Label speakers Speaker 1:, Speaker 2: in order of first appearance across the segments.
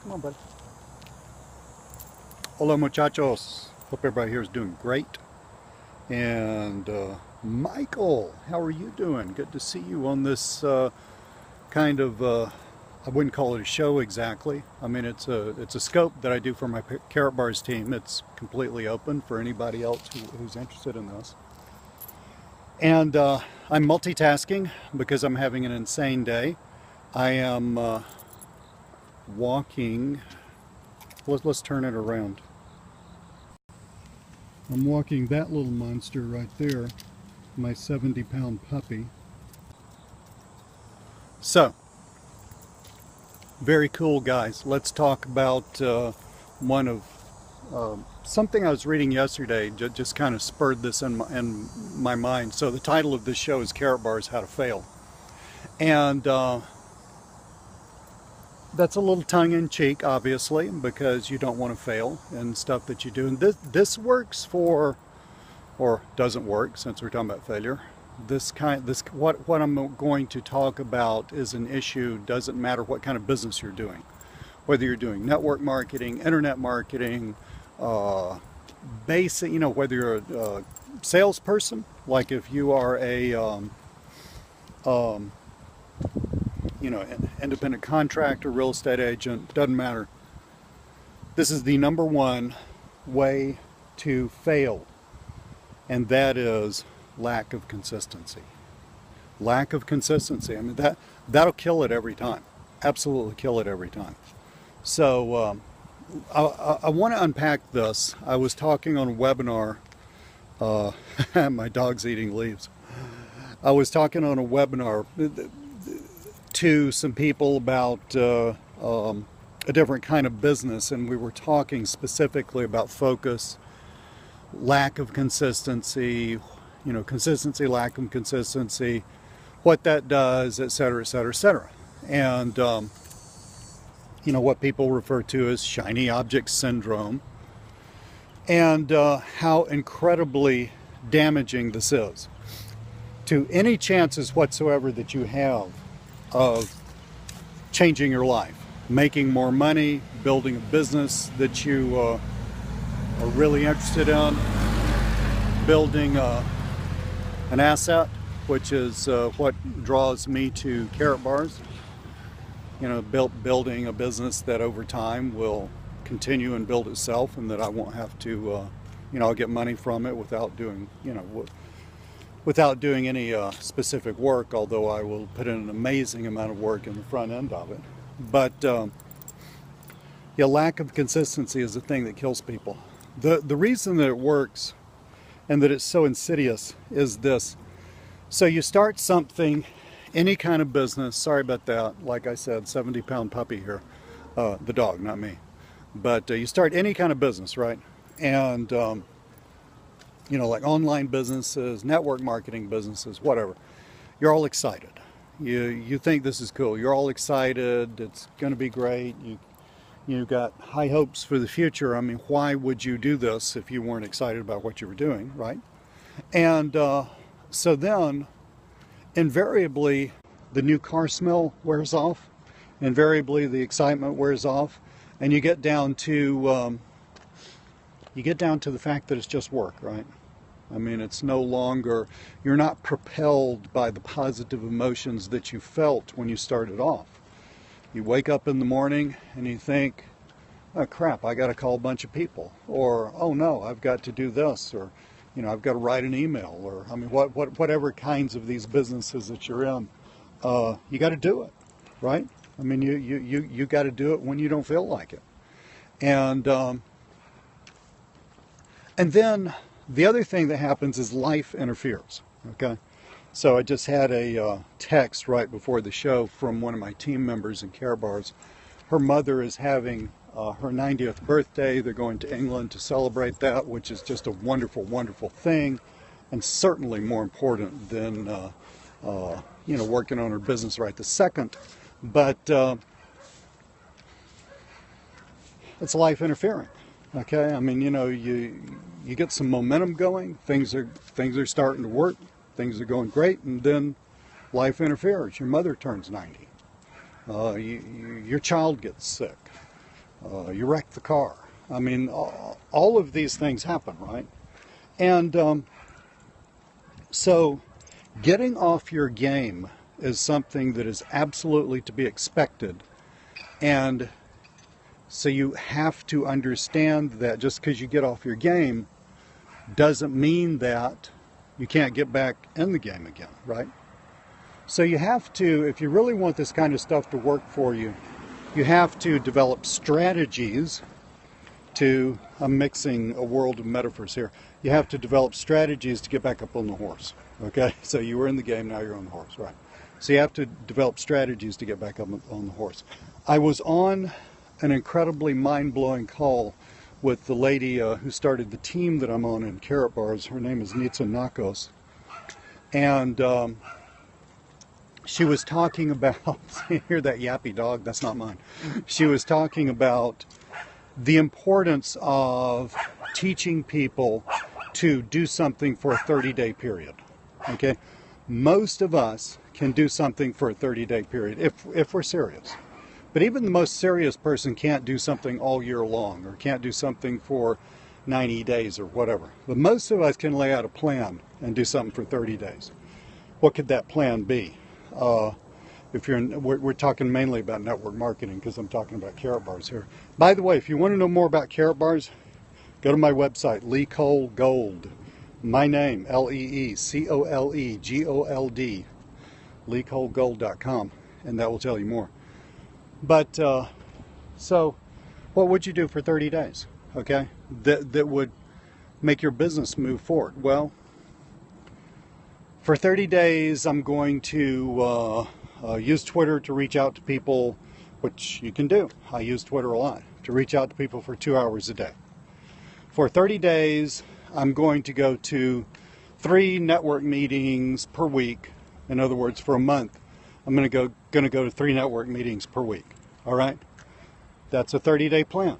Speaker 1: Come on, buddy. Hola, muchachos. Hope everybody here is doing great. And Michael, how are you doing? Good to see you on this kind of, I wouldn't call it a show exactly. I mean, it's a scope that I do for my Karatbars team. It's completely open for anybody else who's interested in this. And I'm multitasking because I'm having an insane day. I am walking. Let's turn it around. I'm walking that little monster right there, my 70-pound puppy. So, very cool, guys. Let's talk about one of something I was reading yesterday. Just kind of spurred this in my mind. So the title of this show is Karatbars: How to Fail, and that's a little tongue-in-cheek, obviously, because you don't want to fail in stuff that you do. And this works for, or doesn't work, since we're talking about failure. What I'm going to talk about is an issue. Doesn't matter what kind of business you're doing, whether you're doing network marketing, internet marketing, basic, whether you're a salesperson, like if you are a an independent contractor, real estate agent, doesn't matter. This is the number one way to fail, and that is lack of consistency. Lack of consistency. I mean, that'll kill it every time. Absolutely kill it every time. So I want to unpack this. I was talking on a webinar. My dog's eating leaves. I was talking on a webinar to some people about a different kind of business, and we were talking specifically about focus, lack of consistency, consistency, lack of consistency, what that does, et cetera, et cetera, et cetera. And what people refer to as shiny object syndrome, and how incredibly damaging this is to any chances whatsoever that you have of changing your life, making more money, building a business that you are really interested in, building an asset, which is what draws me to Karatbars. Building a business that over time will continue and build itself, and that I won't have to, I'll get money from it without doing, without doing any specific work, although I will put in an amazing amount of work in the front end of it. But lack of consistency is the thing that kills people. The reason that it works and that it's so insidious is this. So you start something, any kind of business, sorry about that, like I said, 70-pound puppy here, the dog, not me. But you start any kind of business, right? And like online businesses, network marketing businesses, whatever. You're all excited. You think this is cool. You're all excited. It's going to be great. You've got high hopes for the future. I mean, why would you do this if you weren't excited about what you were doing, right? And so then, invariably, the new car smell wears off. Invariably, the excitement wears off, and you get down to the fact that it's just work, right? I mean, it's no longer, you're not propelled by the positive emotions that you felt when you started off. You wake up in the morning and you think, oh crap, I got to call a bunch of people, or oh no, I've got to do this, or I've got to write an email, or I mean, whatever kinds of these businesses that you're in, you got to do it, right? I mean, you got to do it when you don't feel like it, and then the other thing that happens is life interferes, okay? So I just had a text right before the show from one of my team members in Karatbars. Her mother is having her 90th birthday. They're going to England to celebrate that, which is just a wonderful, wonderful thing, and certainly more important than, working on her business right this second. But it's life interfering. Okay, I mean, you get some momentum going, things are starting to work, things are going great, and then life interferes. Your mother turns 90. Your child gets sick. you wreck the car. I mean, all of these things happen, right? And so getting off your game is something that is absolutely to be expected. And so you have to understand that just because you get off your game doesn't mean that you can't get back in the game again, right? So you have to, if you really want this kind of stuff to work for you, you have to develop strategies to, I'm mixing a world of metaphors here, you have to develop strategies to get back up on the horse, okay? So you were in the game, now you're on the horse, right? So you have to develop strategies to get back up on the horse. I was on an incredibly mind-blowing call with the lady who started the team that I'm on in Karatbars. Her name is Nitsa Nakos. And she was talking about, hear that yappy dog? That's not mine. She was talking about the importance of teaching people to do something for a 30-day period. Okay? Most of us can do something for a 30-day period if we're serious. But even the most serious person can't do something all year long or can't do something for 90 days or whatever. But most of us can lay out a plan and do something for 30 days. What could that plan be? If you're we're talking mainly about network marketing because I'm talking about Karatbars here. By the way, if you want to know more about Karatbars, go to my website, Lee Cole Gold. My name, LeeColeGold, LeeColeGold.com, and that will tell you more. But so what would you do for 30 days, okay, that would make your business move forward? Well, for 30 days, I'm going to use Twitter to reach out to people, which you can do. I use Twitter a lot, to reach out to people for 2 hours a day. For 30 days, I'm going to go to 3 network meetings per week. In other words, for a month, I'm going to go to 3 network meetings per week. All right? That's a 30-day plan.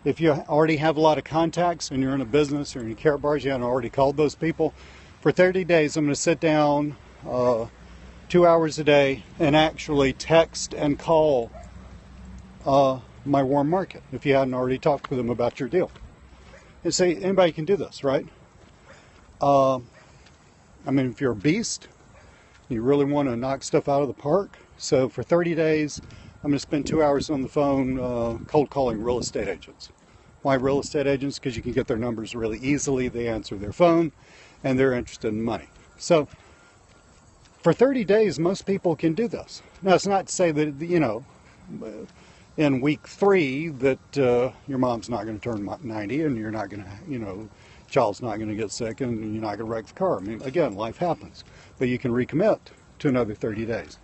Speaker 1: If you already have a lot of contacts and you're in a business or in Karatbars, you haven't already called those people, for 30 days I'm going to sit down 2 hours a day and actually text and call my warm market if you hadn't already talked with them about your deal. And say, anybody can do this, right? I mean, if you're a beast, you really want to knock stuff out of the park. So for 30 days, I'm going to spend 2 hours on the phone cold calling real estate agents. Why real estate agents? Because you can get their numbers really easily. They answer their phone and they're interested in money. So for 30 days, most people can do this. Now, it's not to say that, you know, in week 3 that your mom's not going to turn 90 and you're not going to, you know, child's not going to get sick and you're not going to wreck the car. I mean, again, life happens. But you can recommit to another 30 days.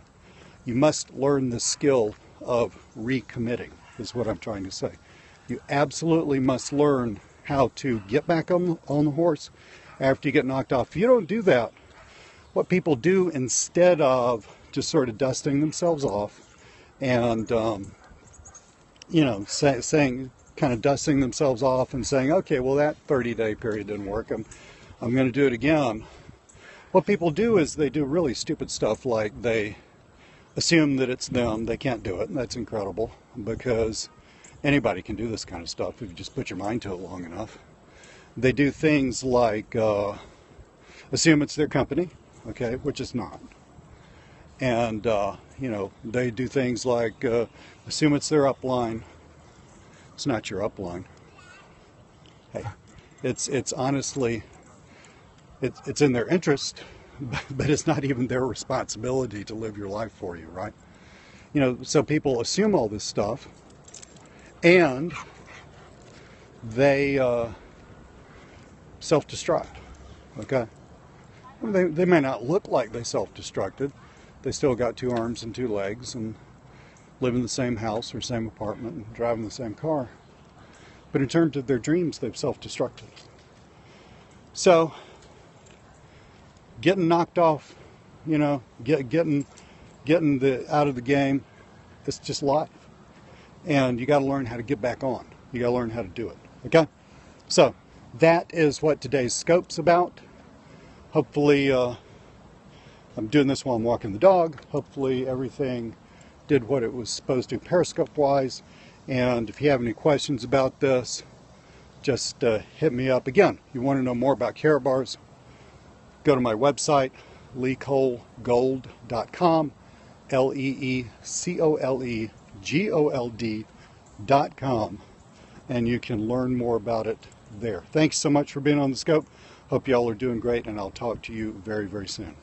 Speaker 1: You must learn the skill of recommitting, is what I'm trying to say. You absolutely must learn how to get back on the horse after you get knocked off. If you don't do that, what people do instead of just sort of dusting themselves off and, you know, saying, kind of dusting themselves off and saying, okay, well, that 30-day period didn't work. I'm going to do it again. What people do is they do really stupid stuff, like they assume that it's them. They can't do it, and that's incredible because anybody can do this kind of stuff if you just put your mind to it long enough. They do things like assume it's their company, okay, which is not. And, you know, they do things like assume it's their upline. It's not your upline. Hey, it's honestly, it's in their interest, but it's not even their responsibility to live your life for you, right? You know, so people assume all this stuff, and they self-destruct, okay? They may not look like they self-destructed. They still got 2 arms and 2 legs and live in the same house or same apartment and drive in the same car. But in terms of their dreams, they've self-destructed. So, getting knocked off, you know, getting out of the game, it's just life. And you got to learn how to get back on. You got to learn how to do it. Okay? So, that is what today's scope's about. Hopefully, I'm doing this while I'm walking the dog. Hopefully everything did what it was supposed to periscope wise. And if you have any questions about this, just hit me up. Again, you want to know more about Karatbars, go to my website, leecolegold.com, LeeColegold.com, and you can learn more about it there. Thanks so much for being on the scope. Hope y'all are doing great, and I'll talk to you very, very soon.